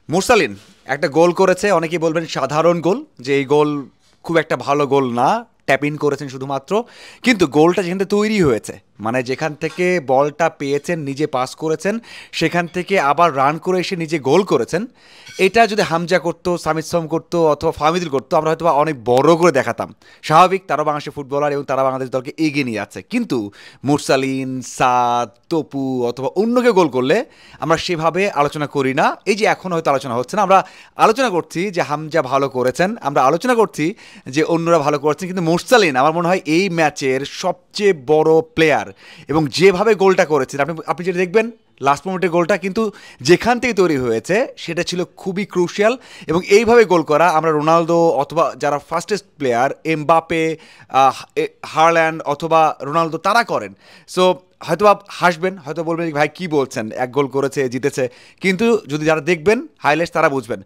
মুরসালিন একটা গোল করেছে, অনেকেই বলবেন সাধারণ গোল, যে এই গোল খুব একটা ভালো গোল না, ট্যাপ ইন করেছেন শুধুমাত্র। কিন্তু গোলটা যেখান থেকে তৈরি হয়েছে, মানে যেখান থেকে বলটা পেয়েছেন, নিজে পাস করেছেন, সেখান থেকে আবার রান করে এসে নিজে গোল করেছেন, এটা যদি হামজা করতো, সামিদ সোম করতো অথবা ফাহমিদুল করতো, আমরা হয়তো অনেক বড় করে দেখাতাম। স্বাভাবিক, তারাও বাংলাদেশের ফুটবলার এবং তারা বাংলাদেশ দলকে এগিয়ে নিয়ে যাচ্ছে। কিন্তু মুরসালিন, সাদ, তপু অথবা অন্য কেউ গোল করলে আমরা সেভাবে আলোচনা করি না। এই যে এখন হয়তো আলোচনা হচ্ছে না, আমরা আলোচনা করছি যে হামজা ভালো করেছেন, আমরা আলোচনা করছি যে অন্যরা ভালো করেছেন, কিন্তু মুরসালিন আমার মনে হয় এই ম্যাচের সবচেয়ে বড় প্লেয়ার। এবং যেভাবে গোলটা করেছেন, আপনি যেটা দেখবেন লাস্ট মোমেন্টের গোলটা কিন্তু যেখান থেকে তৈরি হয়েছে সেটা ছিল খুবই ক্রুশিয়াল। এবং এইভাবে গোল করা আমরা রোনালদো অথবা যারা ফাস্টেস্ট প্লেয়ার এমবাপে, হারল্যান্ড অথবা রোনালদো তারা করেন। সো হয়তো হাসবেন, হয়তো বলবেন ভাই কী বলছেন, এক গোল করেছে জিতেছে, কিন্তু যদি যারা দেখবেন হাইলাইটস তারা বুঝবেন।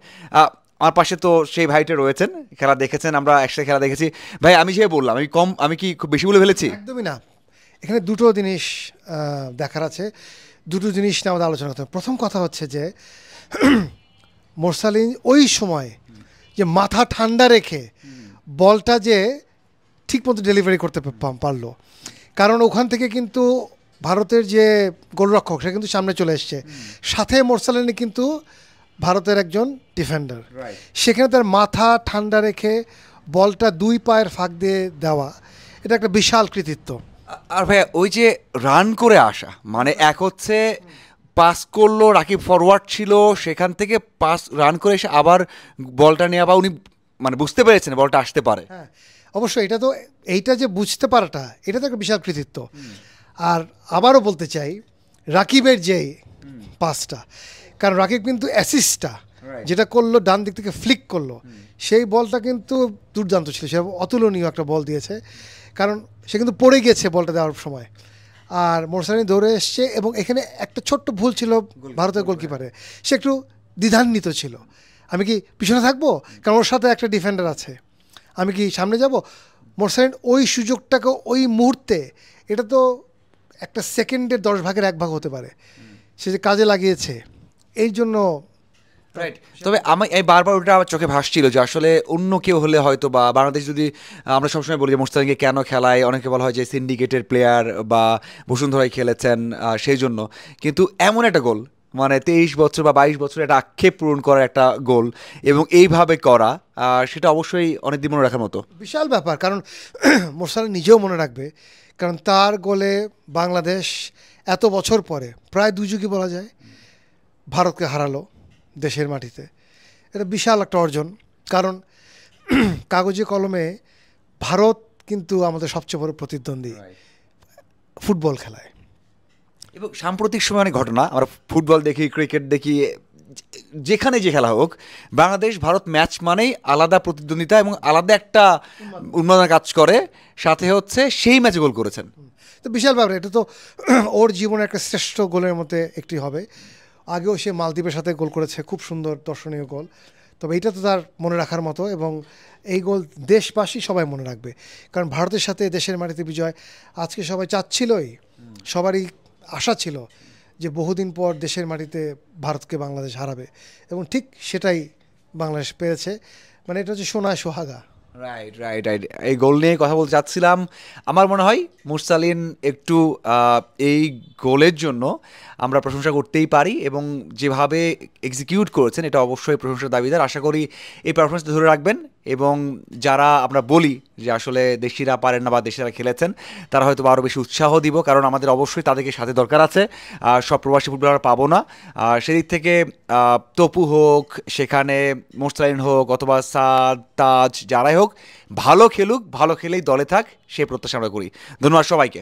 আমার পাশে তো সেই ভাইটা রয়েছেন, খেলা দেখেছেন, আমরা একসাথে খেলা দেখেছি। ভাই আমি যে বললাম আমি কি খুব বেশি বলে ফেলেছি? একদমই না। এখানে দুটো জিনিস দেখার আছে, দুটো জিনিস নিয়ে আমাদের আলোচনা করতে হবে। প্রথম কথা হচ্ছে যে মোরসালিন ওই সময় যে মাথা ঠান্ডা রেখে বলটা যে ঠিকমতো ডেলিভারি করতে পারলো, কারণ ওখান থেকে কিন্তু ভারতের যে গোলরক্ষক সে কিন্তু সামনে চলে এসছে, সাথে মোরসালিন কিন্তু ভারতের একজন ডিফেন্ডার। সেখানে তার মাথা ঠান্ডা রেখে বলটা দুই পায়ের ফাঁক দিয়ে দেওয়া, এটা একটা বিশাল কৃতিত্ব। আর ভাইয়া ওই যে রান করে আসা, মানে এক হচ্ছে পাস করলো, রাকিব ফরওয়ার্ড ছিল, সেখান থেকে পাস রান করে এসে আবার বলটা নেওয়া, বা উনি মানে বুঝতে পেরেছেন বলটা আসতে পারে। হ্যাঁ অবশ্যই, এটা তো এইটা যে বুঝতে পারাটা, এটা তো একটা বিশাল কৃতিত্ব। আর আবারও বলতে চাই রাকিবের যে পাসটা, কারণ রাকিব কিন্তু অ্যাসিস্টটা যেটা করলো ডান দিক থেকে ফ্লিক করলো, সেই বলটা কিন্তু দুর্দান্ত ছিল, সে অতুলনীয় একটা বল দিয়েছে, কারণ সে কিন্তু পড়ে গেছে বলটা দেওয়ার সময়, আর মোরসালিন দৌড়ে এসছে। এবং এখানে একটা ছোট্ট ভুল ছিল ভারতের গোলকিপারে, সে একটু দ্বিধান্বিত ছিল, আমি কি পিছনে থাকবো, কারণ ওর সাথে একটা ডিফেন্ডার আছে, আমি কি সামনে যাব। মোরসালিন ওই সুযোগটাকে ওই মুহূর্তে, এটা তো একটা সেকেন্ডের 10 ভাগের 1 ভাগ হতে পারে, সে যে কাজে লাগিয়েছে, এই জন্য। রাইট। তবে এই বারবার ওটা আমার চোখে ভাসছিল যে আসলে অন্য কেউ হলে হয়তো, বা বাংলাদেশ যদি, আমরা সবসময় বলি যে মুস্তাফিজকে কেন খেলায়, অনেকে বলা হয় যে সিন্ডিকেটের প্লেয়ার বা বসুন্ধরায় খেলেছেন সেই জন্য, কিন্তু এমন একটা গোল, মানে 23 বছর বা 22 বছর একটা আক্ষেপ পূরণ করার একটা গোল, এবং এইভাবে করা, সেটা অবশ্যই অনেক দিন মনে রাখার মতো বিশাল ব্যাপার। কারণ মোরসালিন নিজেও মনে রাখবে, কারণ তার গোলে বাংলাদেশ এত বছর পরে, প্রায় 2 যুগই বলা যায়, ভারতকে হারালো দেশের মাটিতে। এটা বিশাল একটা অর্জন, কারণ কাগজে কলমে ভারত কিন্তু আমাদের সবচেয়ে বড় প্রতিদ্বন্দ্বী ফুটবল খেলায়। এবং সাম্প্রতিক সময় অনেক ঘটনা, আমরা ফুটবল দেখি, ক্রিকেট দেখি, যেখানে যে খেলা হোক, বাংলাদেশ ভারত ম্যাচ মানেই আলাদা প্রতিদ্বন্দ্বিতা এবং আলাদা একটা উন্মাদনা কাজ করে, সাথে হচ্ছে সেই ম্যাচে গোল করেছেন। তো বিশাল ব্যাপার, এটা তো ওর জীবনের একটা শ্রেষ্ঠ গোলের মধ্যে একটি হবে। আগেও সে মালদ্বীপের সাথে গোল করেছে, খুব সুন্দর দর্শনীয় গোল, তবে এইটা তো তার মনে রাখার মতো, এবং এই গোল দেশবাসী সবাই মনে রাখবে, কারণ ভারতের সাথে দেশের মাটিতে বিজয় আজকে সবাই চাচ্ছিলই, সবারই আশা ছিল যে বহুদিন পর দেশের মাটিতে ভারতকে বাংলাদেশ হারাবে, এবং ঠিক সেটাই বাংলাদেশ পেরেছে। মানে এটা হচ্ছে সোনায় সোহাগা। রাইট রাইট রাইট এই গোল নিয়ে কথা বলতে চাচ্ছিলাম। আমার মনে হয় মুরসালিন একটু এই গোলের জন্য আমরা প্রশংসা করতেই পারি, এবং যেভাবে এক্সিকিউট করেছেন এটা অবশ্যই প্রশংসার দাবিদার। আশা করি এই পারফরমেন্স ধরে রাখবেন, এবং যারা আমরা বলি যে আসলে দেশিরা পারেন না বা দেশিরা খেলেছেন, তারা হয়তো আরও বেশি উৎসাহ দিব, কারণ আমাদের অবশ্যই তাদেরকে সাথে দরকার আছে, সব প্রবাসী ফুটবলার পাবো না। সেদিক থেকে তপু হোক, সেখানে মুরসালিন হোক, অথবা সাদ, তাজ, যারাই হোক, ভালো খেলুক, ভালো খেলেই দলে থাক, সেই প্রত্যাশা আমরা করি। ধন্যবাদ সবাইকে।